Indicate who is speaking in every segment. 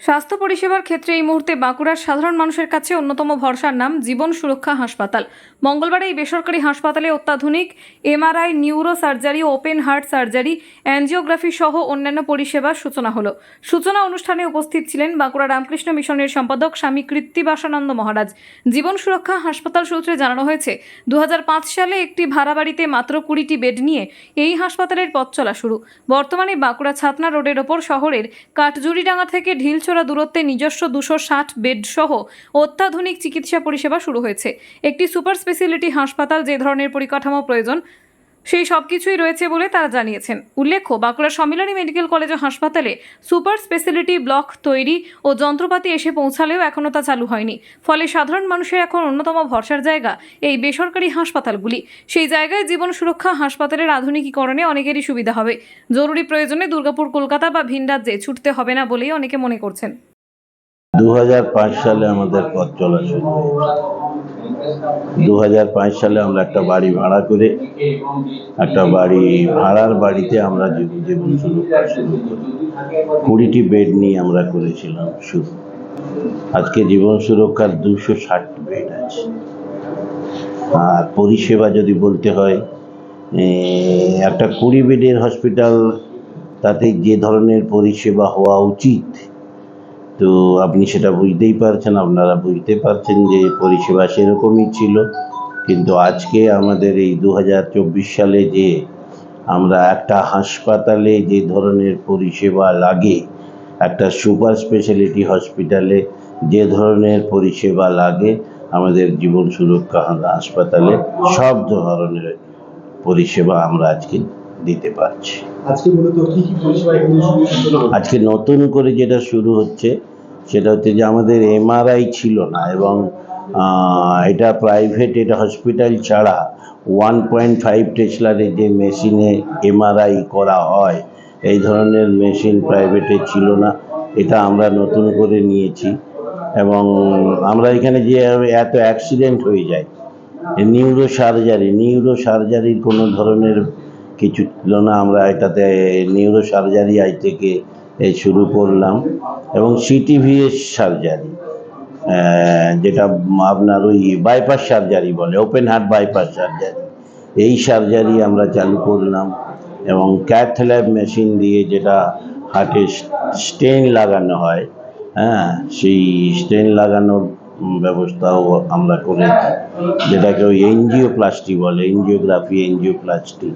Speaker 1: স্বাস্থ্য পরিষেবার ক্ষেত্রে এই মুহূর্তে বাঁকুড়ার সাধারণ মানুষের কাছে অন্যতম ভরসার নাম জীবন সুরক্ষা হাসপাতাল। মঙ্গলবার এই বেসরকারি হাসপাতালে অত্যাধুনিক MRI, neuro surgery, open heart surgery, angiography সহ অন্যান্য পরিষেবার সূচনা হলো। সূচনা অনুষ্ঠানে উপস্থিত ছিলেন বাঁকুড়া রামকৃষ্ণ মিশনের সম্পাদক স্বামী কৃত্তিবাসানন্দ মহারাজ। জীবন সুরক্ষা হাসপাতাল সূত্রে জানানো হয়েছে, 2005 সালে একটি ভাড়া বাড়িতে মাত্র 20টি বেড নিয়ে এই হাসপাতালের পথ চলা শুরু। বর্তমানে বাঁকুড়া ছাতনা রোডের ওপর শহরের কাঠজুরিডাঙ্গা থেকে ঢিলছোড়া দূরত্বে নিজস্ব 260 বেড সহ অত্যাধুনিক চিকিৎসা পরিষেবা শুরু হয়েছে। একটি সুপার স্পেশালিটি হাসপাতাল যে ধরনের পরিকাঠামো প্রয়োজন সেই সব কিছুই রয়েছে বলে তারা জানিয়েছেন। উল্লেখ্য, বাঁকুড়া সম্মিলনী মেডিকেল কলেজ ও হাসপাতালে সুপার স্পেশালিটি ব্লক তৈরি ও যন্ত্রপাতি এসে পৌঁছালেও এখনও তা চালু হয়নি। ফলে সাধারণ মানুষের এখন অন্যতম ভরসার জায়গা এই বেসরকারি হাসপাতালগুলি। সেই জায়গায় জীবন সুরক্ষা হাসপাতালের আধুনিকীকরণে অনেকেরই সুবিধা হবে। জরুরি প্রয়োজনে দুর্গাপুর, কলকাতা বা ভিন রাজ্যে ছুটতে হবে না বলেই অনেকে মনে করছেন।
Speaker 2: 2005 সালে আমাদের পথ চলা শুরু হয়েছে। 2005 সালে আমরা একটা বাড়ি ভাড়া করে ভাড়ার বাড়িতে আমরা জীবন সুরক্ষা শুরু করি। 20টি বেড নিয়ে আমরা করেছিলাম শুরু। আজকে জীবন সুরক্ষার 260 বেড আছে। আর পরিষেবা যদি বলতে হয়, একটা 20 বেডের হসপিটাল, তাতে যে ধরনের পরিষেবা হওয়া উচিত, তো আপনি সেটা বুঝতেই পারছেন, আপনারা বুঝতে পারছেন যে পরিষেবা সেরকমই ছিল। কিন্তু আজকে আমাদের এই 2024 সালে যে আমরা একটা হাসপাতালে যে ধরনের পরিষেবা লাগে, একটা সুপার স্পেশালিটি হসপিটালে যে ধরনের পরিষেবা লাগে, আমাদের জীবন সুরক্ষা হাসপাতালে সব ধরনের পরিষেবা আমরা আজকে দিতে পারছি। আজকে নতুন করে যেটা শুরু হচ্ছে সেটা হচ্ছে যে আমাদের এমআরআই ছিল না, এবং এটা প্রাইভেট, এটা হসপিটাল ছাড়া 1.5 টেসলারের যে মেশিনে এমআরআই করা হয়, এই ধরনের মেশিন প্রাইভেটে ছিল না। এটা আমরা নতুন করে নিয়েছি। এবং আমরা এখানে যে এত অ্যাক্সিডেন্ট হয়ে যায়, নিউরো সার্জারির কোনো ধরনের কিছু ছিল না। আমরা এটাতে নিউরো সার্জারি আজ থেকে শুরু করলাম। এবং সিটিভিএস সার্জারি, যেটা আপনার ওই বাইপাস সার্জারি বলে, ওপেন হার্ট বাইপাস সার্জারি, এই সার্জারি আমরা চালু করলাম। এবং ক্যাথ ল্যাব মেশিন দিয়ে যেটা হার্টে স্টেন লাগানো হয়, সেই স্টেন লাগানোর ব্যবস্থাও আমরা করেছি, যেটাকে ওই এনজিওপ্লাস্টি বলে, এনজিওপ্লাস্টি।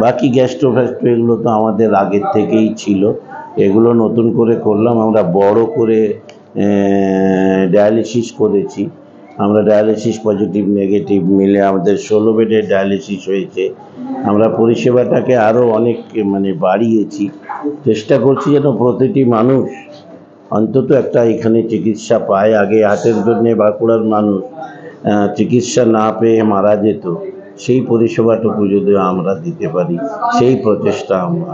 Speaker 2: বাকি গ্যাস্ট্রো এগুলো তো আমাদের আগের থেকেই ছিল, এগুলো নতুন করে করলাম। আমরা বড় করে ডায়ালিসিস করেছি। আমরা ডায়ালিসিস পজিটিভ নেগেটিভ মিলে আমাদের 16 বেডের ডায়ালিসিস হয়েছে। আমরা পরিষেবাটাকে আরও অনেক বাড়িয়েছি। চেষ্টা করছি যেন প্রতিটি মানুষ অন্তত একটা এখানে চিকিৎসা পায়। আগে হার্টের জন্যে বাঁকুড়ার মানুষ চিকিৎসা না পেয়ে মারা যেত, সেই পরিষেবাটুকু যদি আমরা দিতে পারি, সেই প্রচেষ্টা আমরা